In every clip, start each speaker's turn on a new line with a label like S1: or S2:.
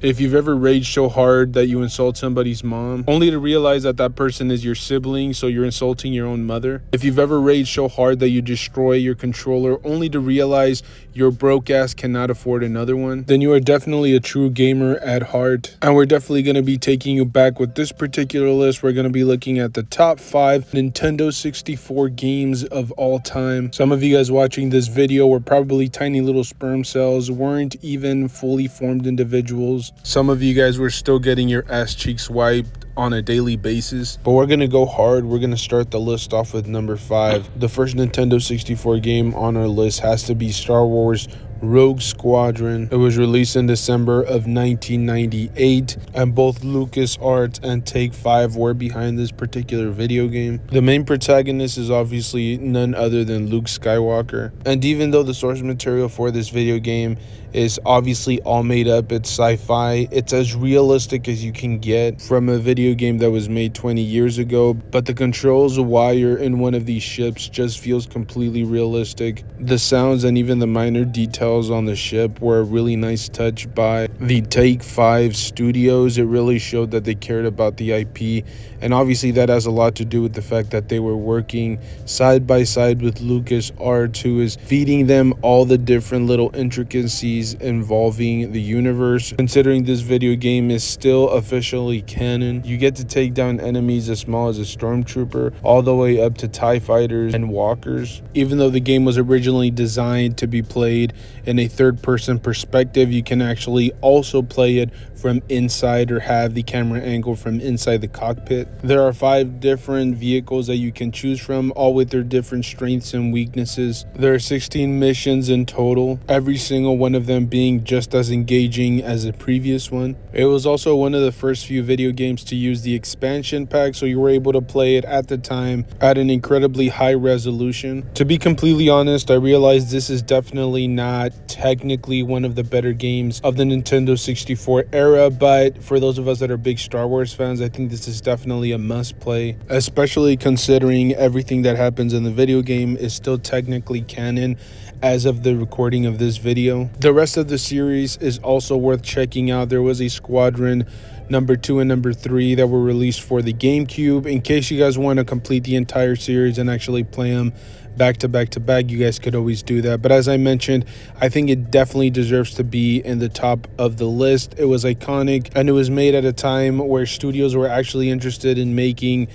S1: If you've ever raged so hard that you insult somebody's mom, only to realize that that person is your sibling, so you're insulting your own mother. If you've ever raged so hard that you destroy your controller, only to realize your broke ass cannot afford another one, then you are definitely a true gamer at heart. And we're definitely going to be taking you back with this particular list. We're going to be looking at the top 5 Nintendo 64 games of all time. Some of you guys watching this video were probably tiny little sperm cells, weren't even fully formed individuals. Some of you guys were still getting your ass cheeks wiped on a daily basis, but we're gonna go hard. We're gonna start the list off with number 5. The first Nintendo 64 game on our list has to be Star Wars Rogue Squadron. It was released in December of 1998, and both LucasArts and Take-5 were behind this particular video game. The main protagonist is obviously none other than Luke Skywalker, and even though the source material for this video game is obviously all made up, it's sci-fi, it's as realistic as you can get from a video game that was made 20 years ago, but the controls while you're in one of these ships just feels completely realistic. The sounds and even the minor details on the ship were a really nice touch by the Take-5 studios. It really showed that they cared about the IP, and obviously that has a lot to do with the fact that they were working side by side with LucasArts, who is feeding them all the different little intricacies involving the universe. Considering this video game is still officially canon, you get to take down enemies as small as a stormtrooper all the way up to TIE fighters and walkers. Even though the game was originally designed to be played in a third-person perspective, you can actually also play it from inside or have the camera angle from inside the cockpit. There are 5 different vehicles that you can choose from, all with their different strengths and weaknesses. There are 16 missions in total, every single one of them being just as engaging as the previous one. It was also one of the first few video games to use the expansion pack, so you were able to play it at the time at an incredibly high resolution. To be completely honest, I realized this is definitely not technically one of the better games of the Nintendo 64 era, but for those of us that are big Star Wars fans, I think this is definitely a must play, especially considering everything that happens in the video game is still technically canon as of the recording of this video. The rest of the series is also worth checking out. There was a Squadron number 2 and number 3 that were released for the GameCube. In case you guys want to complete the entire series and actually play them back to back to back, you guys could always do that. But as I mentioned, I think it definitely deserves to be in the top of the list. It was iconic, and it was made at a time where studios were actually interested in making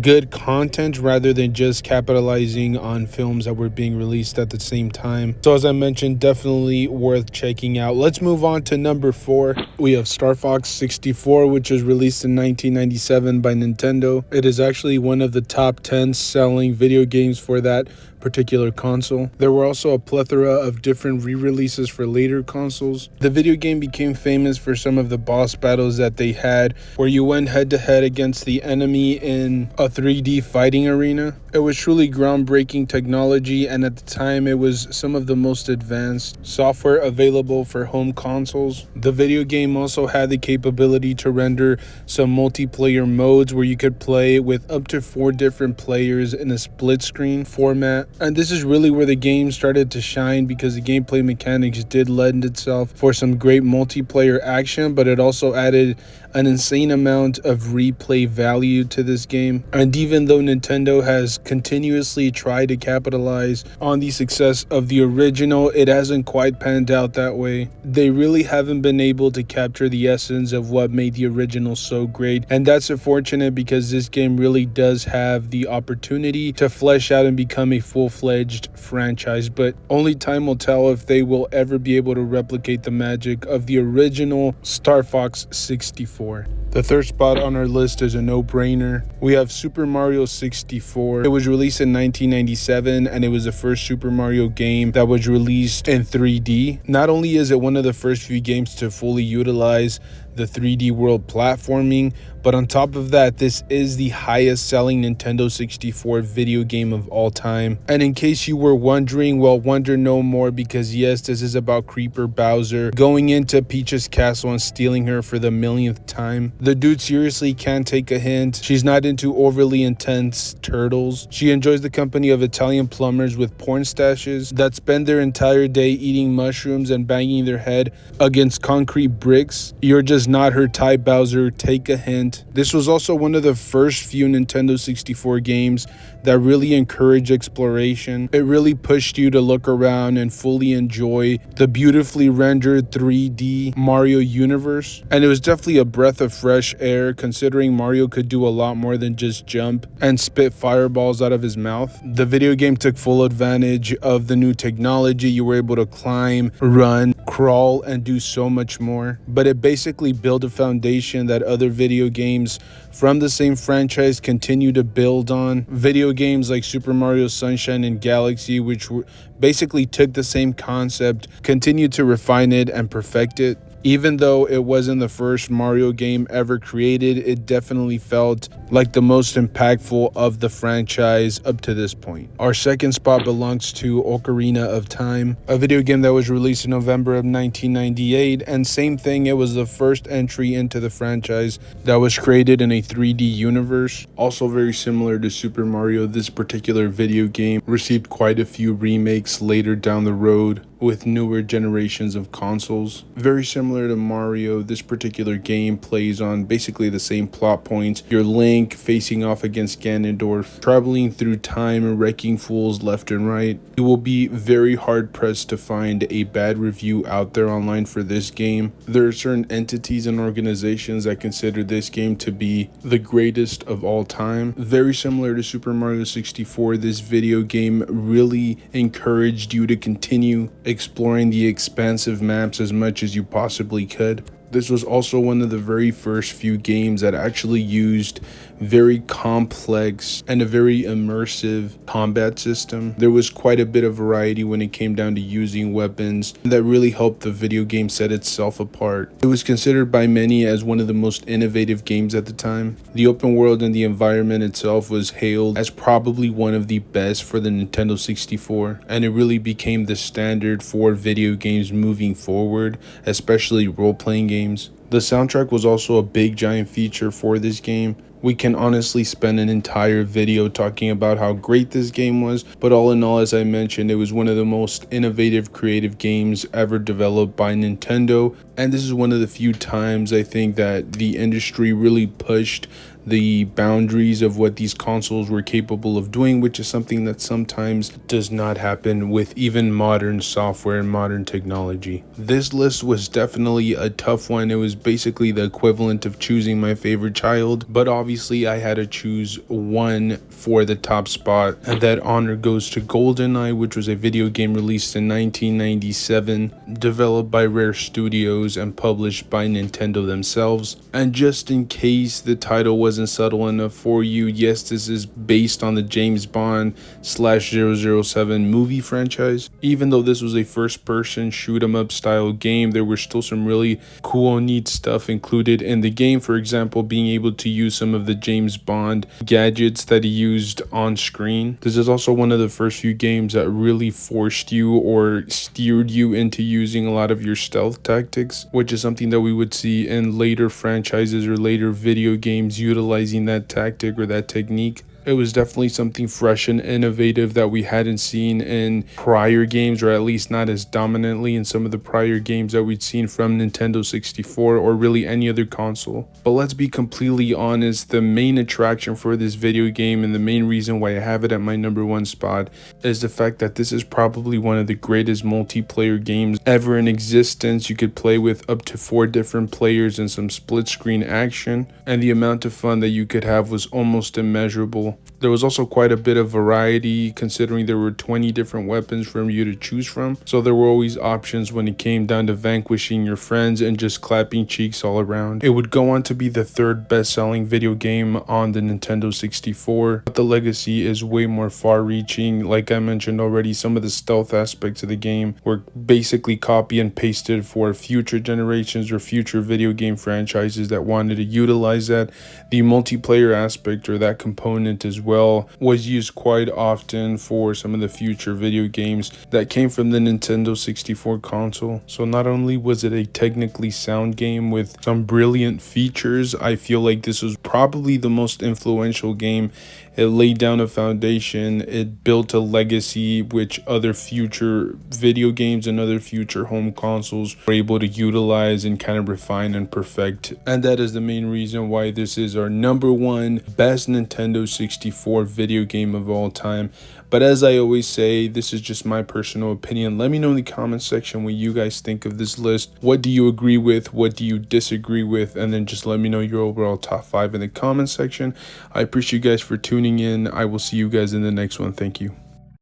S1: good content rather than just capitalizing on films that were being released at the same time. So as I mentioned, definitely worth checking out. Let's move on to number 4. We have Star Fox 64, which was released in 1997 by Nintendo. It is actually one of the top 10 selling video games for that particular console. There were also a plethora of different re-releases for later consoles. The video game became famous for some of the boss battles that they had, where you went head to head against the enemy in a 3D fighting arena. It was truly groundbreaking technology, and at the time it was some of the most advanced software available for home consoles. The video game also had the capability to render some multiplayer modes where you could play with up to 4 different players in a split screen format. And this is really where the game started to shine, because the gameplay mechanics did lend itself for some great multiplayer action, but it also added an insane amount of replay value to this game. And even though Nintendo has continuously tried to capitalize on the success of the original, it hasn't quite panned out that way. They really haven't been able to capture the essence of what made the original so great, and that's unfortunate, because this game really does have the opportunity to flesh out and become a full-fledged franchise, but only time will tell if they will ever be able to replicate the magic of the original Star Fox 64. The third spot on our list is a no-brainer. We have Super Mario 64. It was released in 1997, and it was the first Super Mario game that was released in 3D. Not only is it one of the first few games to fully utilize the 3D world platforming, but on top of that, this is the highest selling Nintendo 64 video game of all time. And in case you were wondering, well, wonder no more, because yes, this is about Creeper Bowser going into Peach's castle and stealing her for the millionth time. The dude seriously can take a hint. She's not into overly intense turtles. She enjoys the company of Italian plumbers with porn stashes that spend their entire day eating mushrooms and banging their head against concrete bricks. You're just not her type, Bowser. Take a hint. This was also one of the first few Nintendo 64 games that really encouraged exploration. It really pushed you to look around and fully enjoy the beautifully rendered 3D Mario universe. And it was definitely a breath of fresh air, considering Mario could do a lot more than just jump and spit fireballs out of his mouth. The video game took full advantage of the new technology. You were able to climb, run, crawl, and do so much more. But it basically built a foundation that other video games from the same franchise continue to build on. Video games like Super Mario Sunshine and Galaxy, which basically took the same concept, continued to refine it and perfect it. Even though it wasn't the first Mario game ever created, it definitely felt like the most impactful of the franchise up to this point. Our second spot belongs to Ocarina of Time, a video game that was released in November of 1998, and same thing, it was the first entry into the franchise that was created in a 3D universe. Also very similar to Super Mario, this particular video game received quite a few remakes later down the road with newer generations of consoles. Very similar to Mario, this particular game plays on basically the same plot points. You're Link facing off against Ganondorf, traveling through time and wrecking fools left and right. You will be very hard pressed to find a bad review out there online for this game. There are certain entities and organizations that consider this game to be the greatest of all time. Very similar to Super Mario 64, this video game really encouraged you to continue exploring the expansive maps as much as you possibly could. This was also one of the very first few games that actually used very complex and a very immersive combat system. There was quite a bit of variety when it came down to using weapons that really helped the video game set itself apart. It was considered by many as one of the most innovative games at the time. The open world and the environment itself was hailed as probably one of the best for the Nintendo 64, and it really became the standard for video games moving forward, especially role-playing games. The soundtrack was also a big giant feature for this game. We can honestly spend an entire video talking about how great this game was, but all in all, as I mentioned, it was one of the most innovative, creative games ever developed by Nintendo, and this is one of the few times I think that the industry really pushed the boundaries of what these consoles were capable of doing, which is something that sometimes does not happen with even modern software and modern technology. This list was definitely a tough one. It was basically the equivalent of choosing my favorite child, but obviously I had to choose one for the top spot, and that honor goes to GoldenEye, which was a video game released in 1997, developed by Rare Studios and published by Nintendo themselves. And just in case the title wasn't subtle enough for you, yes, this is based on the James Bond /007 movie franchise. Even though this was a first-person shoot-'em-up style game, there were still some really cool and neat stuff included in the game. For example, being able to use some of the James Bond gadgets that he used on screen. This is also one of the first few games that really forced you or steered you into using a lot of your stealth tactics, which is something that we would see in later franchises or later video games utilizing that tactic or that technique. It was definitely something fresh and innovative that we hadn't seen in prior games, or at least not as dominantly in some of the prior games that we'd seen from Nintendo 64 or really any other console. But let's be completely honest, the main attraction for this video game and the main reason why I have it at my number one spot is the fact that this is probably one of the greatest multiplayer games ever in existence. You could play with up to 4 different players and some split screen action, and the amount of fun that you could have was almost immeasurable. There was also quite a bit of variety, considering there were 20 different weapons for you to choose from, so there were always options when it came down to vanquishing your friends and just clapping cheeks all around. It would go on to be the 3rd best-selling video game on the Nintendo 64, but the legacy is way more far-reaching. Like I mentioned already, some of the stealth aspects of the game were basically copy and pasted for future generations or future video game franchises that wanted to utilize that. The multiplayer aspect or that component element as well was used quite often for some of the future video games that came from the Nintendo 64 console. So not only was it a technically sound game with some brilliant features, I feel like this was probably the most influential game. It laid down a foundation, it built a legacy which other future video games and other future home consoles were able to utilize and kind of refine and perfect. And that is the main reason why this is our number one best Nintendo 64 video game of all time. But as I always say, this is just my personal opinion. Let me know in the comment section what you guys think of this list. What do you agree with? What do you disagree with? And then just let me know your overall top 5 in the comment section. I appreciate you guys for tuning in. I will see you guys in the next one. Thank you.